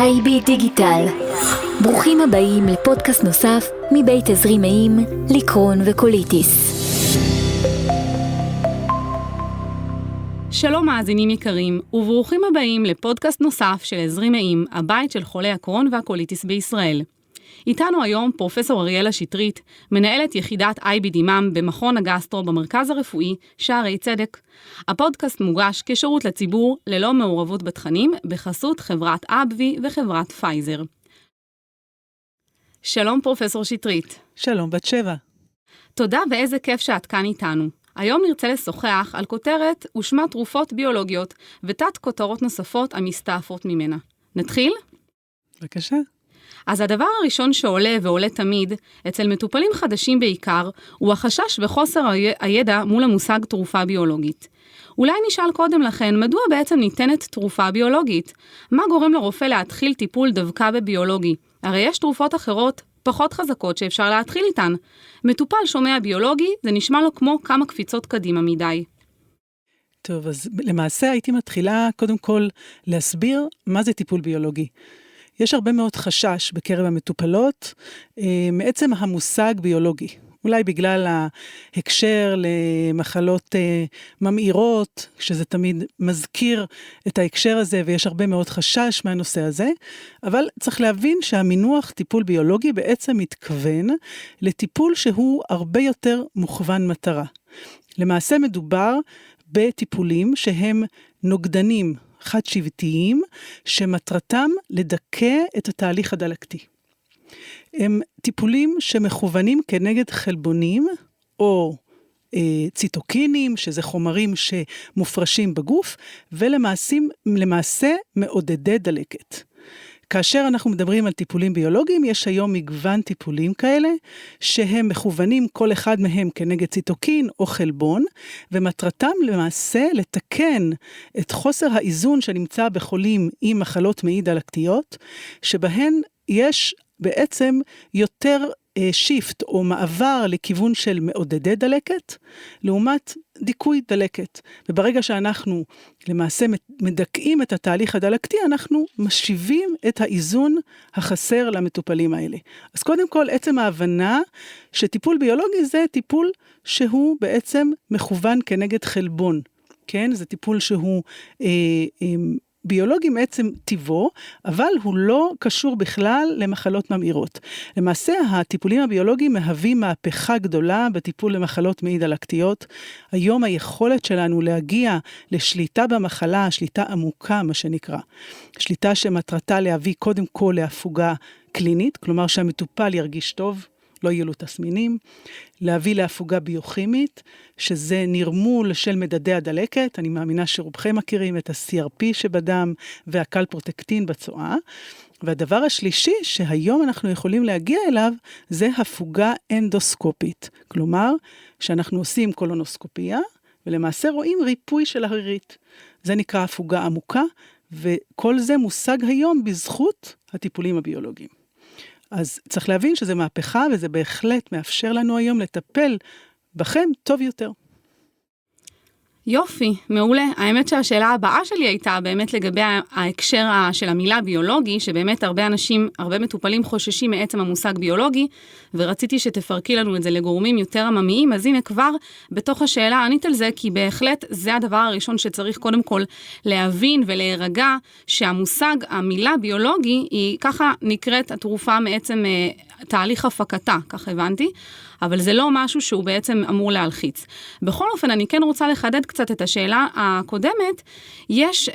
IB דיגיטל. ברוכים הבאים לפודקאסט נוסף מבית תזרימאים, ליקרון וקוליטיס. שלום מאזינים יקרים, וברוכים הבאים לפודקאסט נוסף של תזרימאים, הבית של חולי הקרון והקוליטיס בישראל. איתנו היום פרופסור אריאלה שטרית, מנהלת יחידת IB דימם במכון הגסטרו במרכז הרפואי שערי צדק. הפודקאסט מוגש כשירות לציבור ללא מעורבות בתכנים בחסות חברת אבווי וחברת פייזר. שלום פרופסור שטרית. שלום בת שבע. תודה ואיזה כיף שאת כאן איתנו. היום נרצה לשוחח על כותרת ושמה תרופות ביולוגיות ותת כותרות נוספות המסתעפות ממנה. נתחיל? בבקשה. אז הדבר הראשון שעולה תמיד, אצל מטופלים חדשים בעיקר, הוא החשש וחוסר הידע מול המושג תרופה ביולוגית. אולי נשאל קודם לכן, מדוע בעצם ניתנת תרופה ביולוגית? מה גורם לרופא להתחיל טיפול דווקא בביולוגי? הרי יש תרופות אחרות פחות חזקות שאפשר להתחיל איתן. מטופל שומע ביולוגי, זה נשמע לו כמו כמה קפיצות קדימה מדי. טוב, אז למעשה הייתי מתחילה קודם כל להסביר מה זה טיפול ביולוגי. יש הרבה מאוד חשש בקרב המטופלות מעצם המושג ביולוגי. אולי בגלל ההקשר למחלות ממאירות, שזה תמיד מזכיר את ההקשר הזה, ויש הרבה מאוד חשש מהנושא הזה, אבל צריך להבין שהמינוח טיפול ביולוגי בעצם מתכוון לטיפול שהוא הרבה יותר מוכוון מטרה. למעשה מדובר בטיפולים שהם נוגדנים, חד שבטיים, שמטרתם לדכא את התהליך הדלקתי. הם טיפולים שמכוונים כנגד חלבונים או ציטוקינים, שזה חומרים שמופרשים בגוף, ולמעשה מעודדי דלקת. כאשר אנחנו מדברים על טיפולים ביולוגיים, יש היום מגוון טיפולים כאלה, שהם מכוונים כל אחד מהם כנגד ציטוקין או חלבון, ומטרתם למעשה לתקן את חוסר האיזון שנמצא בחולים עם מחלות מעי דלקתיות, שבהן יש בעצם יותר שיפט או מעבר לכיוון של מעודדי דלקת, לעומת דיכוי דלקת. וברגע שאנחנו למעשה מדכאים את התהליך הדלקתי, אנחנו משיבים את האיזון החסר למטופלים האלה. אז קודם כל, עצם ההבנה שטיפול ביולוגי זה טיפול שהוא בעצם מכוון כנגד חלבון. כן? זה טיפול שהוא ביולוגי מעצם טיבו, אבל הוא לא קשור בכלל למחלות ממאירות. למעשה, הטיפולים הביולוגיים מהווים מהפכה גדולה בטיפול למחלות מעי דלקתיות. היום היכולת שלנו להגיע לשליטה במחלה, שליטה עמוקה, מה שנקרא. שליטה שמטרתה להביא קודם כל להפוגה קלינית, כלומר שהמטופל ירגיש טוב, לא יהיו לו תסמינים, להביא להפוגה ביוכימית, שזה נרמול של מדדי הדלקת, אני מאמינה שרובכם מכירים את ה-CRP שבדם והקלפרוטקטין בצואה, והדבר השלישי שהיום אנחנו יכולים להגיע אליו, זה הפוגה אנדוסקופית, כלומר שאנחנו עושים קולונוסקופיה, ולמעשה רואים ריפוי של הרירית, זה נקרא הפוגה עמוקה, וכל זה מושג היום בזכות הטיפולים הביולוגיים. אז צריך להבין שזה מהפכה, וזה בהחלט מאפשר לנו היום לטפל בכם טוב יותר. יופי, מעולה. האמת שהשאלה הבאה שלי הייתה באמת לגבי ההקשר של המילה ביולוגי, שבאמת הרבה מטופלים חוששים מעצם המושג ביולוגי, ורציתי שתפרקי לנו את זה לגורמים יותר עממיים, אז הנה כבר בתוך השאלה ענית על זה, כי בהחלט זה הדבר הראשון שצריך קודם כל להבין ולהירגע, שהמושג, המילה ביולוגי, היא ככה נקראת התרופה מעצם תהליך הפקתה, כך הבנתי, אבל זה לא משהו שהוא בעצם אמור להלחיץ. בכל אופן, אני כן רוצה לחדד קצת את השאלה הקודמת. יש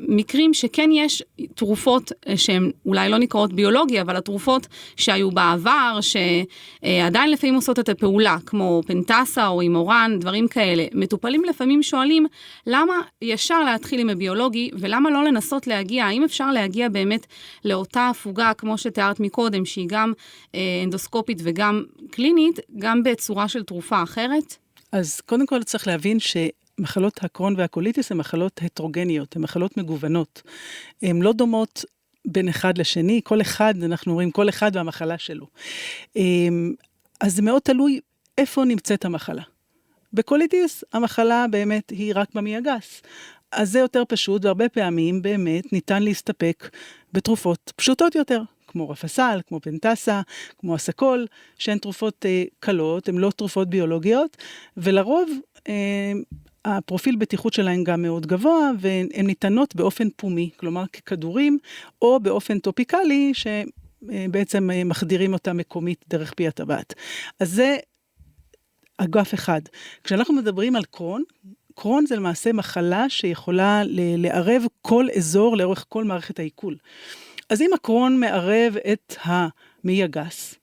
מקרים שכן יש תרופות שהן אולי לא נקראות ביולוגיה, אבל התרופות שהיו בעבר, שעדיין לפעמים עושות את הפעולה, כמו פנטסה או אימורן, דברים כאלה. מטופלים לפעמים שואלים, למה ישר להתחיל עם הביולוגי, ולמה לא לנסות להגיע, האם אפשר להגיע באמת לאותה הפוגה, כמו שתיארת מקודם, שהיא גם אנדוסקופית וגם קלינית, גם בצורה של תרופה אחרת? אז קודם כל צריך להבין שמחלות הקרון והקוליטיס הן מחלות הטרוגניות, הן מחלות מגוונות. הן לא דומות בין אחד לשני, כל אחד, אנחנו אומרים, כל אחד והמחלה שלו. אז זה מאוד תלוי איפה נמצאת המחלה. בקוליטיס המחלה באמת היא רק במעי הגס, אז זה יותר פשוט, והרבה פעמים באמת ניתן להסתפק בתרופות פשוטות יותר, כמו רפסל, כמו פנטסה, כמו אסקול, שהן תרופות קלות, הן לא תרופות ביולוגיות, ולרוב הפרופיל בטיחות שלהן גם מאוד גבוה, והן ניתנות באופן פומי, כלומר ככדורים, או באופן טופיקלי, שבעצם מחדירים אותה מקומית דרך פי הטבעת. אז זה אגף אחד. כשאנחנו מדברים על קרון, קרון זה למעשה מחלה שיכולה לערב כל אזור לאורך כל מערכת העיכול. אז אם הקרון מערב את המעי הגס,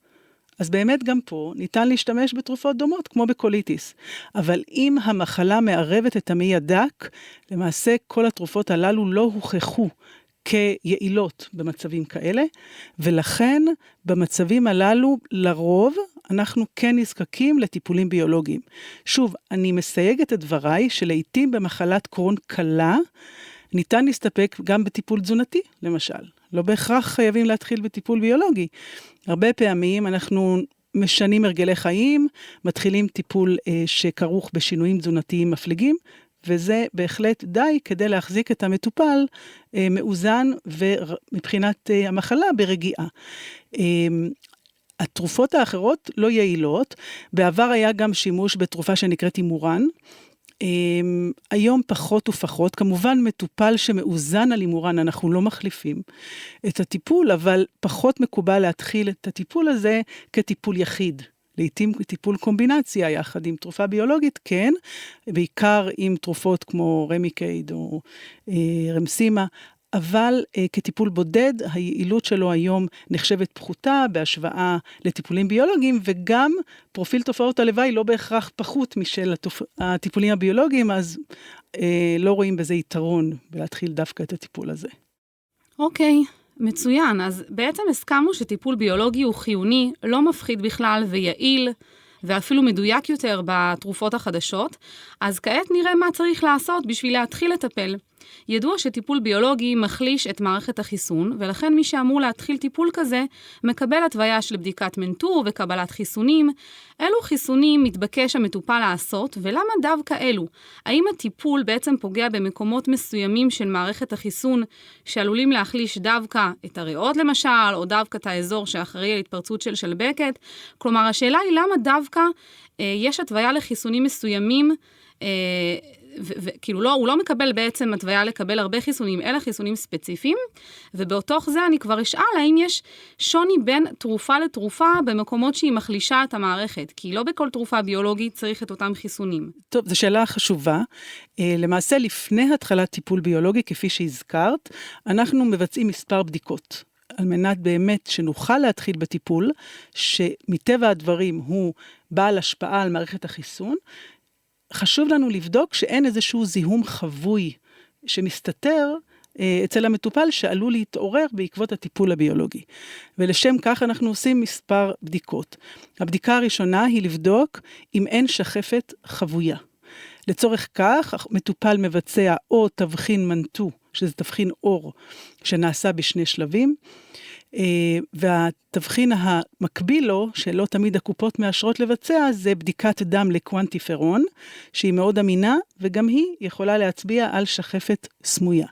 אז באמת גם פה ניתן להשתמש בתרופות דומות, כמו בקוליטיס. אבל אם המחלה מערבת את המעי הדק, למעשה כל התרופות הללו לא הוכחו כיעילות במצבים כאלה, ולכן במצבים הללו לרוב אנחנו כן נזקקים לטיפולים ביולוגיים. שוב, אני מסייגת את דבריי שלעיתים במחלת קרון קלה, ניתן להסתפק גם בטיפול תזונתי, למשל. לא בהכרח חייבים להתחיל בטיפול ביולוגי. הרבה פעמים אנחנו משנים הרגלי חיים, מתחילים טיפול שכרוך בשינויים תזונתיים מפליגים, וזה בהחלט די כדי להחזיק את המטופל מאוזן ומבחינת המחלה ברגיעה. התרופות האחרות לא יעילות, בעבר היה גם שימוש בתרופה שנקראת הימורן, היום פחות ופחות, כמובן מטופל שמאוזן על הימורן, אנחנו לא מחליפים את הטיפול, אבל פחות מקובל להתחיל את הטיפול הזה כטיפול יחיד. לעתים טיפול קומבינציה יחד עם תרופה ביולוגית, כן, בעיקר עם תרופות כמו רמיקייד או רמסימה, אבל כטיפול בודד, היעילות שלו היום נחשבת פחותה בהשוואה לטיפולים ביולוגיים, וגם פרופיל תופעות הלוואי לא בהכרח פחות משל הטיפולים הביולוגיים, אז לא רואים בזה יתרון ולהתחיל דווקא את הטיפול הזה. אוקיי, מצוין. אז בעצם הסכמנו שטיפול ביולוגי הוא חיוני, לא מפחיד בכלל ויעיל, ואפילו מדויק יותר בתרופות החדשות. אז כעת נראה מה צריך לעשות בשביל להתחיל לטפל. ידוע שטיפול ביולוגי מחליש את מערכת החיסון, ולכן מי שאמור להתחיל טיפול כזה, מקבל התוויה של בדיקת מנטור וקבלת חיסונים. אילו חיסונים מתבקש המטופל לעשות, ולמה דווקא אלו? האם הטיפול בעצם פוגע במקומות מסוימים של מערכת החיסון, שעלולים להחליש דווקא את הריאות למשל, או דווקא את האזור שאחראי על התפרצות של שלבקת? כלומר, השאלה היא למה דווקא יש התוויה לחיסונים מסוימים, וכאילו הוא לא מקבל בעצם התוויה לקבל הרבה חיסונים, אלא חיסונים ספציפיים, ובאותוך זה אני כבר אשאל האם יש שוני בין תרופה לתרופה במקומות שהיא מחלישה את המערכת, כי לא בכל תרופה ביולוגית צריך את אותם חיסונים. טוב, זו שאלה חשובה. למעשה לפני התחלת טיפול ביולוגי, כפי שהזכרת, אנחנו מבצעים מספר בדיקות. על מנת באמת שנוכל להתחיל בטיפול, שמטבע הדברים הוא בעל השפעה על מערכת החיסון, חשוב לנו לבדוק שאין איזשהו זיהום חבוי שמסתתר אצל המטופל שעלול להתעורר בעקבות הטיפול הביולוגי. ולשם כך אנחנו עושים מספר בדיקות. הבדיקה הראשונה היא לבדוק אם אין שחפת חבויה. לצורך כך, מטופל מבצע או תבחין מנטו, שזה תבחין אור שנעשה בשני שלבים, והתבחין המקביל לו, שלא תמיד הקופות מאשרות לבצע, זה בדיקת דם לקוונטיפרון, שהיא מאוד אמינה, וגם היא יכולה להצביע על שחפת סמויה.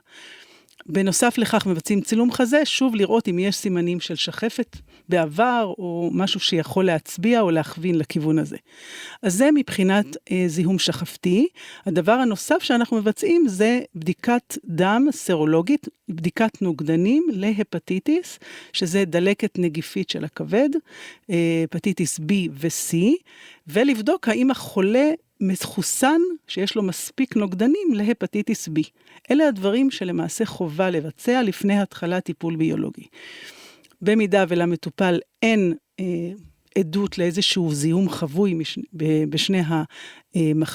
בנוסף לכך מבצעים צילום חזה, שוב לראות אם יש סימנים של שחפת בעבר, או משהו שיכול להצביע או להכווין לכיוון הזה. אז זה מבחינת זיהום שחפתי. הדבר הנוסף שאנחנו מבצעים זה בדיקת דם סרולוגית, בדיקת נוגדנים להפטיטיס, שזה דלקת נגיפית של הכבד, הפטיטיס B ו-C, ולבדוק האם החולה מחוסן שיש לו מספיק נוגדנים להפטיטיס B. אלה הדברים שלמעשה חובה לבצע לפני התחלת טיפול ביולוגי. במידה ולמטופל אין עדות לאיזשהו זיהום חבוי בשני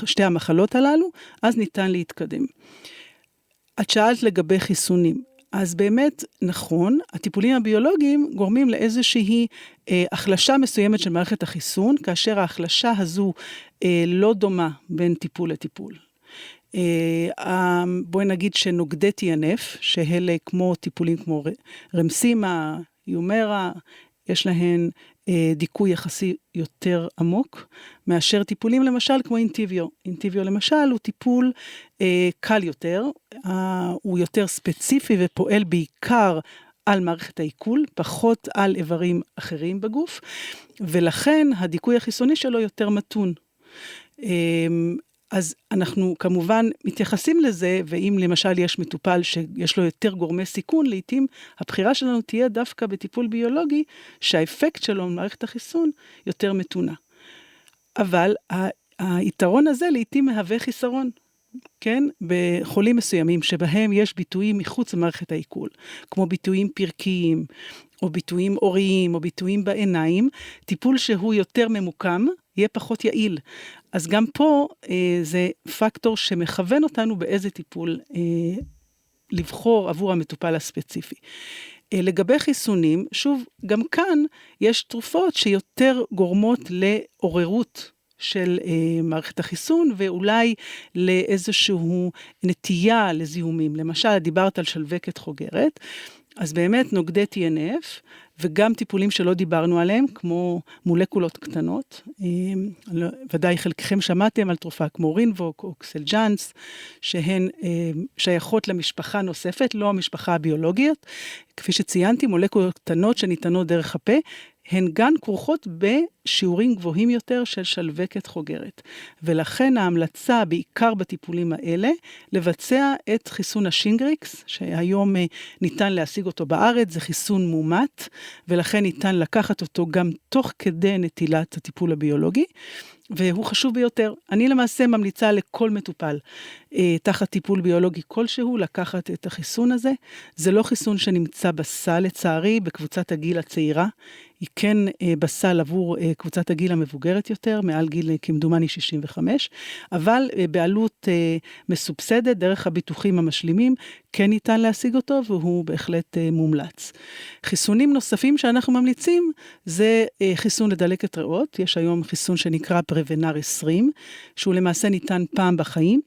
שתי המחלות הללו, אז ניתן להתקדם. את שאלת לגבי חיסונים. אז באמת נכון, הטיפולים הביולוגיים גורמים לאיזושהי החלשה מסוימת של מערכת החיסון, כאשר ההחלשה הזו לא דומה בין טיפול לטיפול. בואי נגיד שנוגדי TNF, שאלה כמו טיפולים כמו רמסימה, יומרה, יש להן דיכוי יחסי יותר עמוק, מאשר טיפולים למשל כמו אינטיביו. אינטיביו למשל הוא טיפול קל יותר, הוא יותר ספציפי ופועל בעיקר על מערכת העיכול, פחות על איברים אחרים בגוף, ולכן הדיכוי החיסוני שלו יותר מתון. אז אנחנו כמובן מתייחסים לזה, ואם למשל יש מטופל שיש לו יותר גורמי סיכון, לעתים הבחירה שלנו תהיה דווקא בטיפול ביולוגי, שהאפקט שלו במערכת החיסון יותר מתונה. אבל היתרון הזה לעתים מהווה חיסרון, כן? בחולים מסוימים שבהם יש ביטויים מחוץ למערכת העיכול, כמו ביטויים פרקיים, או ביטויים אוריים, או ביטויים בעיניים, טיפול שהוא יותר ממוקם, יהיה פחות יעיל. אז גם פה זה פקטור שמכוון אותנו באיזה טיפול לבחור עבור המטופל הספציפי. לגבי חיסונים, שוב, גם כאן יש תרופות שיותר גורמות לעוררות של מערכת החיסון, ואולי לאיזשהו נטייה לזיהומים. למשל, דיברת על שלווקת חוגרת, אז באמת נוגדי TNF, וגם טיפולים שלא דיברנו עליהם, כמו מולקולות קטנות. ודאי חלקכם שמעתם על תרופה כמו רינבוק או קסלג'אנס, שהן שייכות למשפחה נוספת, לא המשפחה הביולוגית. כפי שציינתי, מולקולות קטנות שניתנות דרך הפה, הן גם כרוכות בשיעורים גבוהים יותר של שלווקת חוגרת. ולכן ההמלצה, בעיקר בטיפולים האלה, לבצע את חיסון השינגריקס, שהיום ניתן להשיג אותו בארץ, זה חיסון מומת, ולכן ניתן לקחת אותו גם תוך כדי נטילת הטיפול הביולוגי, והוא חשוב ביותר. אני למעשה ממליצה לכל מטופל תחת טיפול ביולוגי כלשהו לקחת את החיסון הזה. זה לא חיסון שנמצא בסל לצערי בקבוצת הגיל הצעירה, היא כן בסל עבור קבוצת הגיל המבוגרת יותר, מעל גיל כמדומני 65, אבל בעלות מסובסדת דרך הביטוחים המשלימים, כן ניתן להשיג אותו והוא בהחלט מומלץ. חיסונים נוספים שאנחנו ממליצים זה חיסון לדלקת ריאות, יש היום חיסון שנקרא פרוונר 20, שהוא למעשה ניתן פעם בחיים,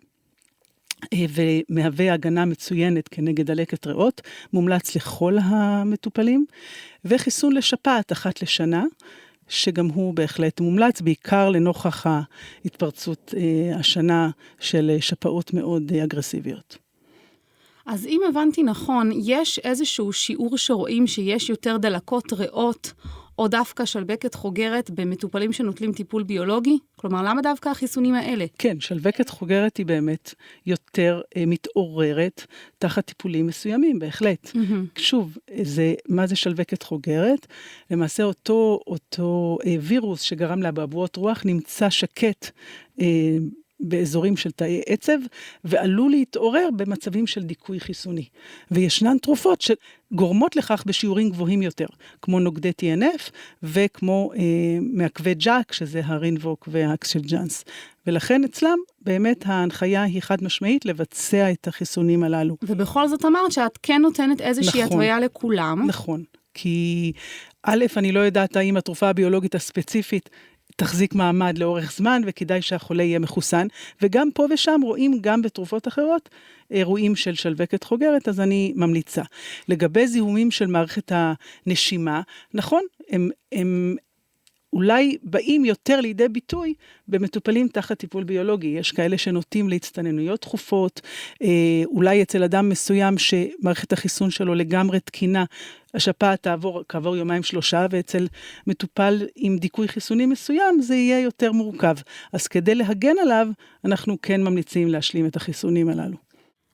ומהווה הגנה מצוינת כנגד דלקת ריאות, מומלץ לכל המטופלים, וחיסון לשפעת אחת לשנה, שגם הוא בהחלט מומלץ, בעיקר לנוכח ההתפרצות השנה של שפעות מאוד אגרסיביות. אז אם הבנתי נכון, יש איזשהו שיעור שרואים שיש יותר דלקות ריאות, או דווקא שלווקת חוגרת במטופלים שנוטלים טיפול ביולוגי? כלומר, למה דווקא החיסונים האלה? כן, שלווקת חוגרת היא באמת יותר מתעוררת תחת טיפולים מסוימים, בהחלט. שוב, מה זה שלווקת חוגרת? למעשה אותו וירוס שגרם לאבעבועות רוח נמצא שקט באזורים של תאי עצב, ועלול להתעורר במצבים של דיכוי חיסוני. וישנן תרופות שגורמות לכך בשיעורים גבוהים יותר, כמו נוגדי TNF, וכמו מעכבי ג'אק, שזה הרינבוק והקסלג'אנס. ולכן אצלם באמת ההנחיה היא חד משמעית לבצע את החיסונים הללו. ובכל זאת אמרת שאת כן נותנת איזושהי התוויה לכולם. נכון, כי א', אני לא יודעת האם התרופה הביולוגית הספציפית תחזיק מעמד לאורך זמן, וכדאי שהחולה יהיה מחוסן, וגם פה ושם רואים גם בתרופות אחרות, אירועים של שלווקת חוגרת, אז אני ממליצה. לגבי זיהומים של מערכת הנשימה, נכון, הם אולי באים יותר לידי ביטוי במטופלים תחת טיפול ביולוגי. יש כאלה שנוטים להצטננויות תכופות, אולי אצל אדם מסוים שמערכת החיסון שלו לגמרי תקינה, השפעת תעבור כעבור יומיים 3, ואצל מטופל עם דיכוי חיסוני מסוים זה יהיה יותר מורכב. אז כדי להגן עליו, אנחנו כן ממליצים להשלים את החיסונים הללו.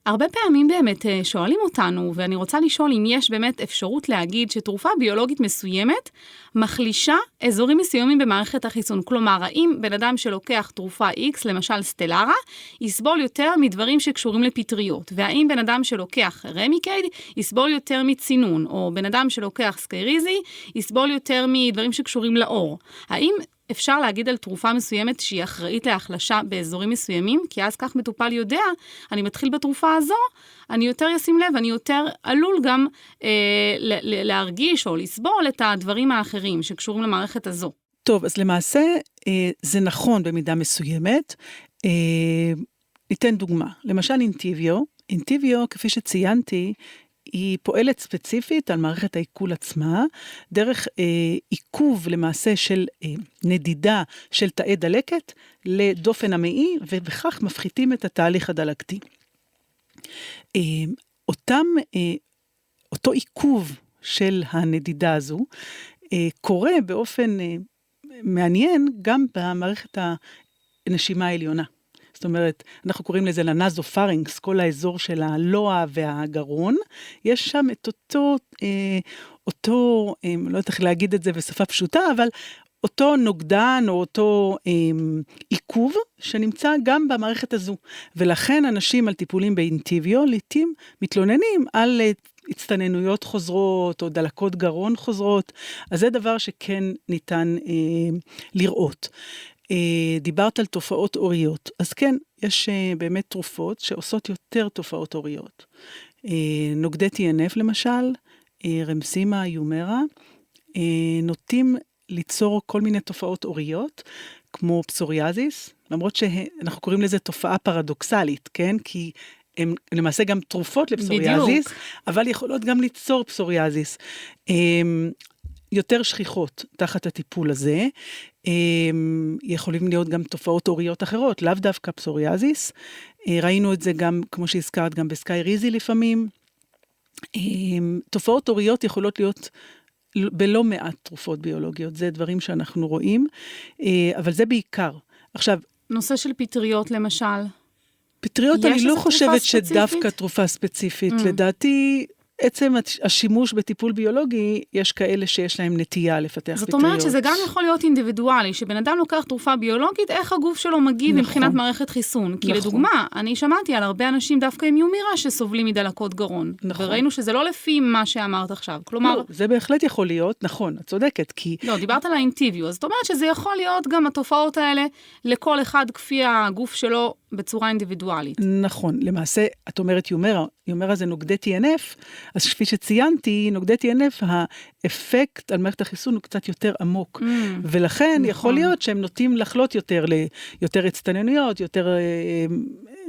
הרבה פעמים באמת שואלים אותנו, ואני רוצה לשאול אם יש באמת אפשרות להגיד שתרופה ביולוגית מסוימת מחלישה אזורים מסוימים במערכת החיסון. כלומר, האם בן אדם שלוקח תרופה X, למשל סטלרה, יסבול יותר מדברים שקשורים לפטריות, והאם בן אדם שלוקח רמיקייד יסבול יותר מצינון, או בן אדם שלוקח סקייריזי יסבול יותר מדברים שקשורים לאור. האם אפשר להגיד על תרופה מסוימת שהיא אחראית להחלשה באזורים מסוימים, כי אז כך מטופל יודע, אני מתחיל בתרופה הזו, אני יותר ישים לב, אני יותר עלול גם להרגיש או לסבול את הדברים האחרים שקשורים למערכת הזו. טוב, אז למעשה זה נכון במידה מסוימת. ניתן דוגמה. למשל אינטיביו, כפי שציינתי, היא פועלת ספציפית על מערכת העיכול עצמה, דרך עיכוב למעשה של נדידה של תאי דלקת לדופן המעי, ובכך מפחיתים את התהליך הדלקתי. אותו עיכוב של הנדידה הזו, קורה באופן מעניין גם במערכת הנשימה העליונה. זאת אומרת, אנחנו קוראים לזה לנזופרינקס, כל האזור של הלוע והגרון, יש שם את אותו, לא יודעת איך להגיד את זה בשפה פשוטה, אבל אותו נוגדן או אותו עיכוב שנמצא גם במערכת הזו. ולכן אנשים על טיפולים באינטיביו, לעתים מתלוננים על הצטננויות חוזרות או דלקות גרון חוזרות, אז זה דבר שכן ניתן לראות. דיברת על תופעות אוריות, אז כן, יש באמת תרופות שעושות יותר תופעות אוריות. נוגדי TNF למשל, רמסימה, יומרה, נוטים ליצור כל מיני תופעות אוריות, כמו פסוריאזיס, למרות שאנחנו קוראים לזה תופעה פרדוקסלית, כן? כי הן למעשה גם תרופות לפסוריאזיס, בדיוק. אבל יכולות גם ליצור פסוריאזיס. יותר שכיחות תחת הטיפול הזה, יכולים להיות גם תופעות אוריות אחרות, לאו דווקא פסוריאזיס, ראינו את זה גם, כמו שהזכרת, גם בסקאי ריזי לפעמים, תופעות אוריות יכולות להיות בלא מעט תרופות ביולוגיות, זה דברים שאנחנו רואים, אבל זה בעיקר. עכשיו, נושא של פטריות למשל. פטריות אני לא חושבת שדווקא תרופה ספציפית, לדעתי עצם השימוש בטיפול ביולוגי, יש כאלה שיש להם נטייה לפתח פטריות. זאת אומרת שזה גם יכול להיות אינדיבידואלי, שבן אדם לוקח תרופה ביולוגית, איך הגוף שלו מגיב מבחינת מערכת חיסון. כי לדוגמה, אני שמעתי על הרבה אנשים דווקא עם יומירה שסובלים מדלקות גרון. וראינו שזה לא לפי מה שאמרת עכשיו. כלומר... לא, זה בהחלט יכול להיות, נכון, את צודקת, כי... לא, דיברת על האינטיביו, אז זאת אומרת שזה יכול להיות גם התופעות האלה לכל אחד כפי הגוף שלו בצורה אינדיבידואלית. נכון, למעשה, את אומרת יומרה זה נוגדי TNF, אז כפי שציינתי, נוגדי TNF, האפקט על מערכת החיסון הוא קצת יותר עמוק, ולכן יכול להיות שהם נוטים לחלות יותר הצטננויות, יותר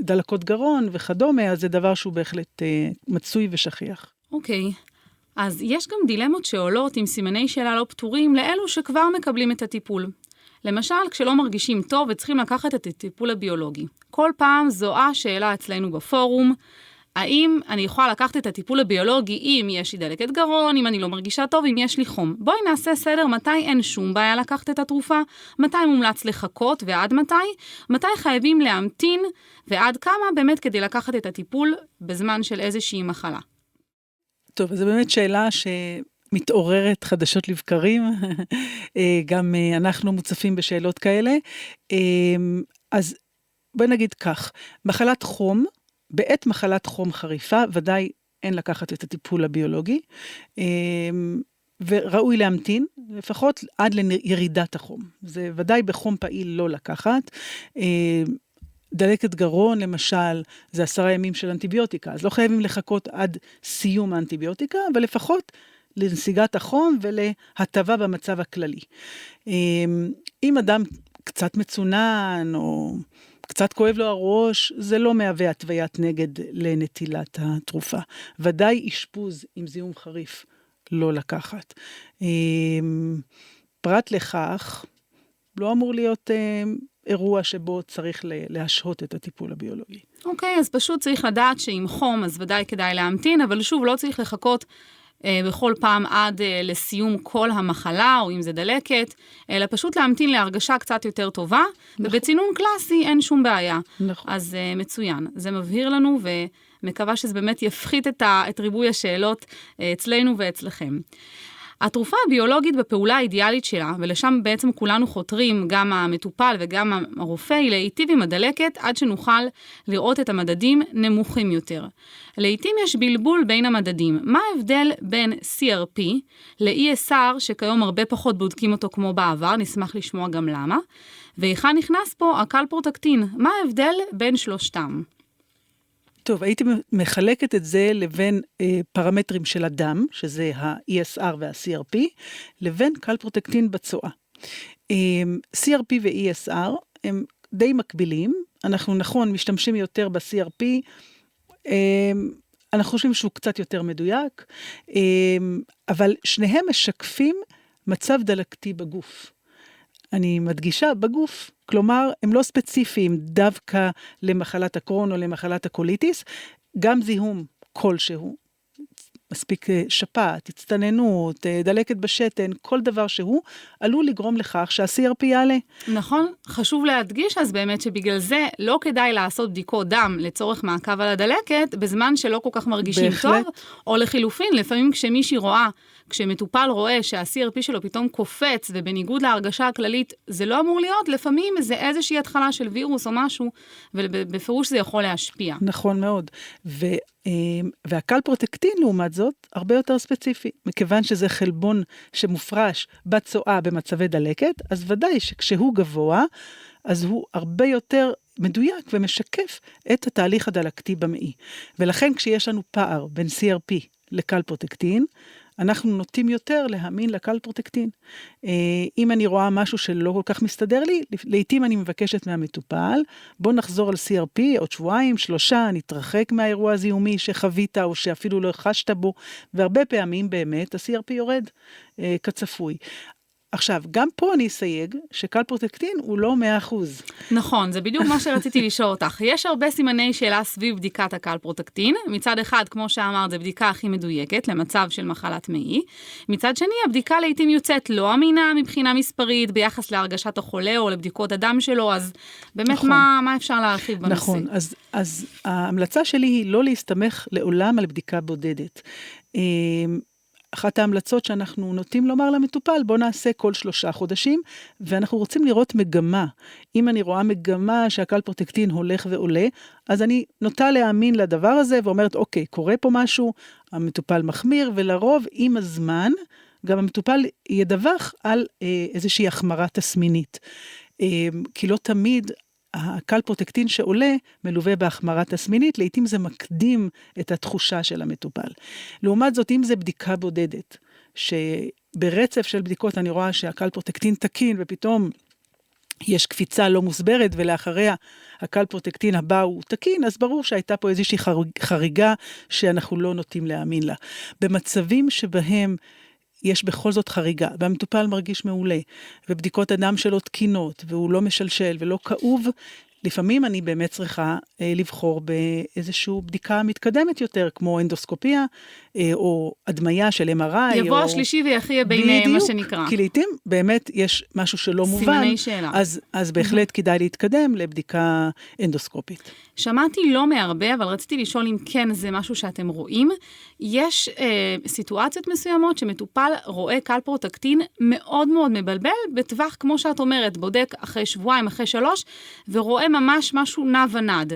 דלקות גרון וכדומה, אז זה דבר שהוא בהחלט מצוי ושכיח. אוקיי. אז יש גם דילמות שעולות עם סימני שאלה לא פתורים לאלו שכבר מקבלים את הטיפול. למשל, כשלא מרגישים טוב וצריכים לקחת את הטיפול הביולוגי. כל פעם זוהה שאלה אצלנו בפורום, האם אני יכולה לקחת את הטיפול הביולוגי אם יש לי דלקת גרון, אם אני לא מרגישה טוב, אם יש לי חום. בואי נעשה סדר מתי אין שום בעיה לקחת את התרופה, מתי מומלץ לחכות ועד מתי חייבים להמתין ועד כמה באמת כדי לקחת את הטיפול בזמן של איזושהי מחלה. טוב, אז זו באמת שאלה מתעוררת חדשות לבקרים, גם אנחנו מוצפים בשאלות כאלה. אז בואי נגיד כך, מחלת חום, בעת מחלת חום חריפה, ודאי אין לקחת את הטיפול הביולוגי, וראוי להמתין, לפחות עד לירידת החום. זה ודאי בחום פעיל לא לקחת. דלקת גרון, למשל, זה 10 ימים של אנטיביוטיקה, אז לא חייבים לחכות עד סיום האנטיביוטיקה, אבל לפחות לנסיגת החום ולהטבה במצב הכללי. אם אדם קצת מצונן או קצת כואב לו הראש, זה לא מהווה התוויית נגד לנטילת התרופה. ודאי אשפוז עם זיהום חריף לא לקחת. פרט לכך, לא אמור להיות אירוע שבו צריך להשהות את הטיפול הביולוגי. אוקיי, אז פשוט צריך לדעת שעם חום, אז ודאי כדאי להמתין, אבל שוב, לא צריך לחכות בכל פעם עד לסיום כל המחלה, או אם זה דלקת, אלא פשוט להמתין להרגשה קצת יותר טובה, נכון. ובצינון קלאסי אין שום בעיה. נכון. אז מצוין. זה מבהיר לנו, ומקווה שזה באמת יפחית את ריבוי השאלות אצלנו ואצלכם. התרופה הביולוגית בפעולה האידיאלית שלה, ולשם בעצם כולנו חותרים, גם המטופל וגם הרופא, היא להיטיב עם הדלקת עד שנוכל לראות את המדדים נמוכים יותר. לעתים יש בלבול בין המדדים. מה ההבדל בין CRP ל-ESR, שכיום הרבה פחות בודקים אותו כמו בעבר, נשמח לשמוע גם למה, ואיכה נכנס פה הקלפרוטקטין. מה ההבדל בין שלושתם? טוב, הייתי מחלקת את זה לבין פרמטרים של הדם, שזה ה-ESR וה-CRP, לבין קלפרוטקטין בצואה. CRP ו-ESR הם די מקבילים, אנחנו נכון משתמשים יותר ב-CRP, אנחנו חושבים שהוא קצת יותר מדויק, אבל שניהם משקפים מצב דלקתי בגוף. אני מדגישה בגוף, כלומר, הם לא ספציפיים דווקא למחלת הקרון או למחלת הקוליטיס, גם זיהום כלשהו, מספיק שפעת, הצטננות, דלקת בשתן, כל דבר שהוא, עלול לגרום לכך שה-CRP יעלה. נכון, חשוב להדגיש אז באמת שבגלל זה לא כדאי לעשות בדיקות דם לצורך מעקב על הדלקת, בזמן שלא כל כך מרגישים בהחלט. טוב, או לחילופין, לפעמים כשמישהי רואה, כשמטופל רואה שה-CRP שלו פתאום קופץ, ובניגוד להרגשה הכללית, זה לא אמור להיות, לפעמים זה איזושהי התחלה של וירוס או משהו, ובפירוש זה יכול להשפיע. נכון מאוד. והקלפרוטקטין, לעומת זאת, הרבה יותר ספציפי. מכיוון שזה חלבון שמופרש בצואה במצבי דלקת, אז ודאי שכשהוא גבוה, אז הוא הרבה יותר מדויק ומשקף את התהליך הדלקתי במעי. ולכן כשיש לנו פער בין CRP לקלפרוטקטין, אנחנו נוטים יותר להאמין לקלפרוטקטין. אם אני רואה משהו שלא כל כך מסתדר לי, לעתים אני מבקשת מהמטופל, בוא נחזור על CRP עוד שבועיים, 3, נתרחק מהאירוע הזיהומי שחווית או שאפילו לא חשת בו, והרבה פעמים באמת ה-CRP יורד כצפוי. עכשיו, גם פה אני אסייג שקלפרוטקטין הוא לא 100%. נכון, זה בדיוק מה שרציתי לשאול אותך. יש הרבה סימני שאלה סביב בדיקת הקלפרוטקטין. מצד אחד, כמו שאמרת, זה בדיקה הכי מדויקת למצב של מחלת מעי. מצד שני, הבדיקה לעתים יוצאת לא אמינה מבחינה מספרית ביחס להרגשת החולה או לבדיקות הדם שלו, אז באמת נכון. מה אפשר להרחיב בנושא? נכון, אז ההמלצה שלי היא לא להסתמך לעולם על בדיקה בודדת. אחת ההמלצות שאנחנו נוטים לומר למטופל, בוא נעשה כל 3 חודשים, ואנחנו רוצים לראות מגמה. אם אני רואה מגמה שהקלפרוטקטין הולך ועולה, אז אני נוטה להאמין לדבר הזה, ואומרת, אוקיי, קורה פה משהו, המטופל מחמיר, ולרוב עם הזמן, גם המטופל ידווח על איזושהי החמרה תסמינית. כי לא תמיד הקלפרוטקטין שעולה מלווה בהחמרה תסמינית, לעתים זה מקדים את התחושה של המטופל. לעומת זאת, אם זה בדיקה בודדת, שברצף של בדיקות אני רואה שהקלפרוטקטין תקין, ופתאום יש קפיצה לא מוסברת, ולאחריה הקלפרוטקטין הבא הוא תקין, אז ברור שהייתה פה איזושהי חריגה שאנחנו לא נוטים להאמין לה. במצבים שבהם יש בכל זאת חריגה, והמטופל מרגיש מעולה, ובדיקות הדם שלו תקינות, והוא לא משלשל ולא כאוב, לפעמים אני באמת צריכה לבחור באיזושהי בדיקה מתקדמת יותר, כמו אנדוסקופיה, או הדמיה של MRI. יבוא השלישי ויחיה ביניהם, מה שנקרא. כי לעתים באמת יש משהו שלא מובן. סימני שאלה. אז בהחלט כדאי להתקדם לבדיקה אנדוסקופית. שמעתי לא מהרבה, אבל רציתי לשאול אם כן זה משהו שאתם רואים. יש סיטואציות מסוימות שמטופל רואה קלפרוטקטין מאוד מאוד מבלבל, בטווח, כמו שאת אומרת, בודק אחרי שבועיים, אחרי 3, ורואה ממש משהו נע ונד.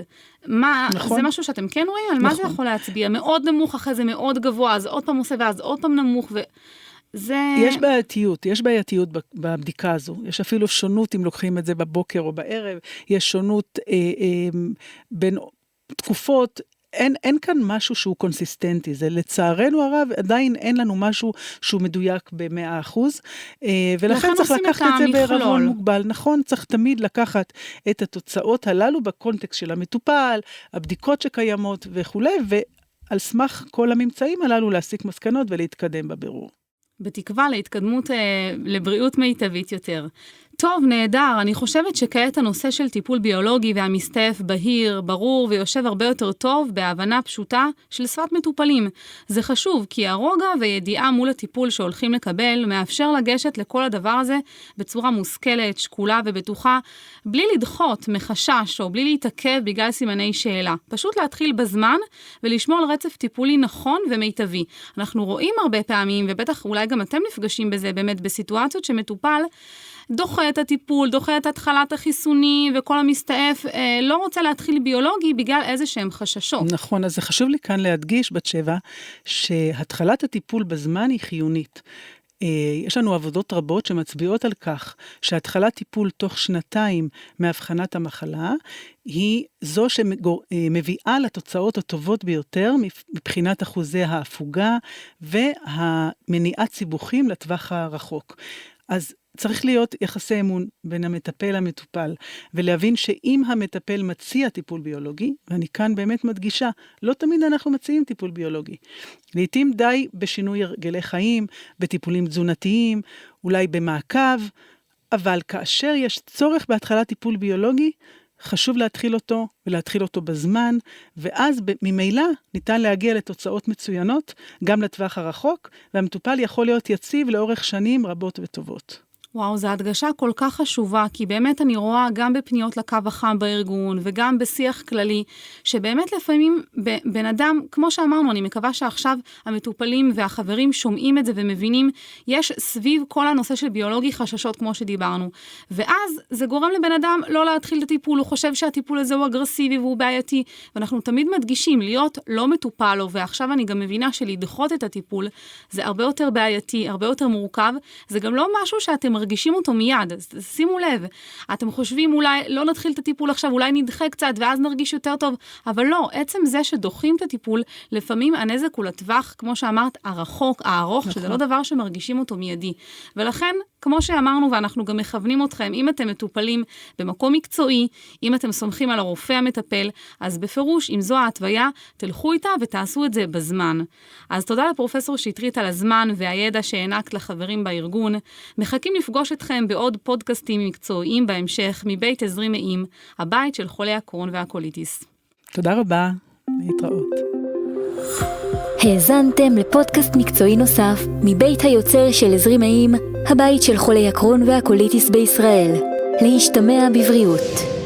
נכון. זה משהו שאתם כן רואים? על מה זה יכול להצביע? מאוד נמוך, אחרי זה מאוד גבוה, אז עוד פעם עושה ואז עוד פעם נמוך, וזה... יש בעייתיות בבדיקה הזו. יש אפילו שונות אם לוקחים את זה בבוקר או בערב, יש שונות בין תקופות, אין כאן משהו שהוא קונסיסטנטי, זה לצערנו הרב, עדיין אין לנו משהו שהוא מדויק ב100%, ולכן צריך לקחת את זה בערבון מוגבל, נכון, צריך תמיד לקחת את התוצאות הללו בקונטקסט של המטופל, הבדיקות שקיימות וכו', ועל סמך כל הממצאים הללו להסיק מסקנות ולהתקדם בבירור. בתקווה להתקדמות לבריאות מיטבית יותר. טוב, נהדר, אני חושבת שכעת הנושא של טיפול ביולוגי והמסתף בהיר, ברור ויושב הרבה יותר טוב בהבנה פשוטה של שפת מטופלים. זה חשוב, כי הרוגע וידיעה מול הטיפול שהולכים לקבל מאפשר לגשת לכל הדבר הזה בצורה מושכלת, שקולה ובטוחה, בלי לדחות מחשש או בלי להתעכב בגלל סימני שאלה. פשוט להתחיל בזמן ולשמור על רצף טיפולי נכון ומיטבי. אנחנו רואים הרבה פעמים, ובטח אולי גם אתם נפגשים בזה באמת בסיטואציות שמטופל דוחה את הטיפול, דוחה את התחלת החיסוני וכל המסתעף, לא רוצה להתחיל ביולוגי בגלל איזה שהם חששות. נכון, אז זה חשוב לי כאן להדגיש בת שבע, שהתחלת הטיפול בזמן היא חיונית. יש לנו עבודות רבות שמצביעות על כך שהתחלת טיפול תוך 2 מהבחנת המחלה היא זו שמביאה לתוצאות הטובות ביותר מבחינת אחוזי ההפוגה והמניעת סיבוכים לטווח הרחוק. אז צריך להיות יחסי אמון בין המטפל למטופל, ולהבין שאם המטפל מציע טיפול ביולוגי, ואני כאן באמת מדגישה, לא תמיד אנחנו מציעים טיפול ביולוגי. לעתים די בשינוי הרגלי חיים, בטיפולים תזונתיים, אולי במעקב, אבל כאשר יש צורך בהתחלת טיפול ביולוגי, חשוב להתחיל אותו ולהתחיל אותו בזמן, ואז ממילא ניתן להגיע לתוצאות מצוינות, גם לטווח הרחוק, והמטופל יכול להיות יציב לאורך שנים רבות וטובות. וואו, זו הדגשה כל כך חשובה, כי באמת אני רואה גם בפניות לקו החם בארגון, וגם בשיח כללי, שבאמת לפעמים בן אדם, כמו שאמרנו, אני מקווה שעכשיו המטופלים והחברים שומעים את זה ומבינים, יש סביב כל הנושא של ביולוגי חששות כמו שדיברנו, ואז זה גורם לבן אדם לא להתחיל את הטיפול, הוא חושב שהטיפול הזה הוא אגרסיבי והוא בעייתי, ואנחנו תמיד מדגישים להיות לא מטופל לו, ועכשיו אני גם מבינה שלדחות את הטיפול, זה הרבה יותר בעייתי, הרבה יותר מורכב, זה גם לא משהו שאתם מרגישים אותו מיד, אז שימו לב, אתם חושבים אולי לא נתחיל את הטיפול עכשיו, אולי נדחה קצת ואז נרגיש יותר טוב, אבל לא, עצם זה שדוחים את הטיפול, לפעמים הנזק הוא לטווח, כמו שאמרת, הרחוק, הארוך, שזה לא דבר שמרגישים אותו מיידי. ולכן, כמו שאמרנו, ואנחנו גם מכוונים אתכם, אם אתם מטופלים במקום מקצועי, אם אתם סומכים על הרופא המטפל, אז בפירוש, אם זו ההתוויה, תלכו איתה ותעשו את זה בזמן. אז תודה לפרופסור שטרית על הזמן והידע שהענקת לחברים בארגון. מחכים לפגוש אתכם בעוד פודקאסטים מקצועיים בהמשך מבית עזרי מעיים, הבית של חולי הקרון והקוליטיס. תודה רבה, להתראות. האזנתם לפודקאסט מקצועי נוסף מבית היוצר של עזרי מעיים, הבית של חולי הקרון והקוליטיס בישראל. להשתמע בבריאות.